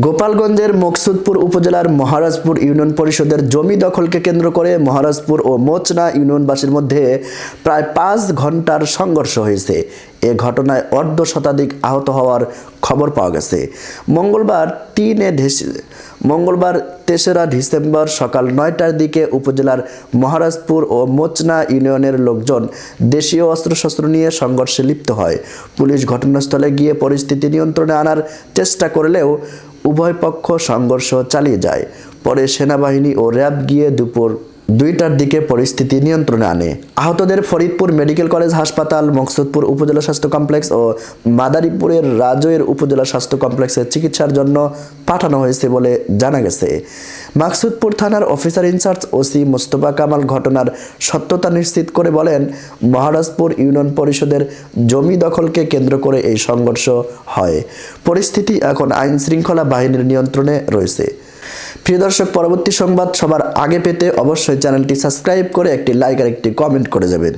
গোপালগঞ্জের মকসুদপুর উপজেলার মহারাজপুর ইউনিয়ন পরিষদের জমি দখলকে কেন্দ্র করে মহারাজপুর ও মোচনা ইউনিয়নবাসীর মধ্যে প্রায় ৫ ঘন্টার সংঘর্ষ হয়েছে। এ ঘটনায় অর্ধ শতাধিক আহত হওয়ার খবর পাওয়া গেছে। মঙ্গলবার ৩রা ডিসেম্বর সকাল ৯টার দিকে উপজেলার মহারাজপুর ও মোচনা ইউনিয়নের লোকজন দেশীয় অস্ত্রশস্ত্র নিয়ে সংঘর্ষে লিপ্ত হয়। পুলিশ ঘটনাস্থলে গিয়ে পরিস্থিতি নিয়ন্ত্রণে আনার চেষ্টা করলেও উভয় পক্ষ সংঘর্ষ চালিয়ে যায়। পরে সেনাবাহিনী ও র্যাব গিয়ে দুপুর ২টার দিকে পরিস্থিতি নিয়ন্ত্রণে আনে। আহতদের ফরিদপুর মেডিকেল কলেজ হাসপাতাল, মকসুদপুর উপজেলা স্বাস্থ্য কমপ্লেক্স ও মাদারীপুরের রাজৈর উপজেলা স্বাস্থ্য কমপ্লেক্সে চিকিৎসার জন্য পাঠানো হয়েছে বলে জানা গেছে। মকসুদপুর থানার officer in charge OC Mostafa Kamal ঘটনার সত্যতা নিশ্চিত করে বলেন, মহারাজপুর ইউনিয়ন পরিষদের জমি দখলকে কেন্দ্র করে এই সংঘর্ষ হয়। পরিস্থিতি এখন আইন শৃঙ্খলা বাহিনীর নিয়ন্ত্রণে রয়েছে। প্রিয় দর্শক, পরবর্তী সংবাদ সবার আগে পেতে অবশ্যই চ্যানেলটি সাবস্ক্রাইব করে একটি লাইক আর একটি কমেন্ট করে যাবেন।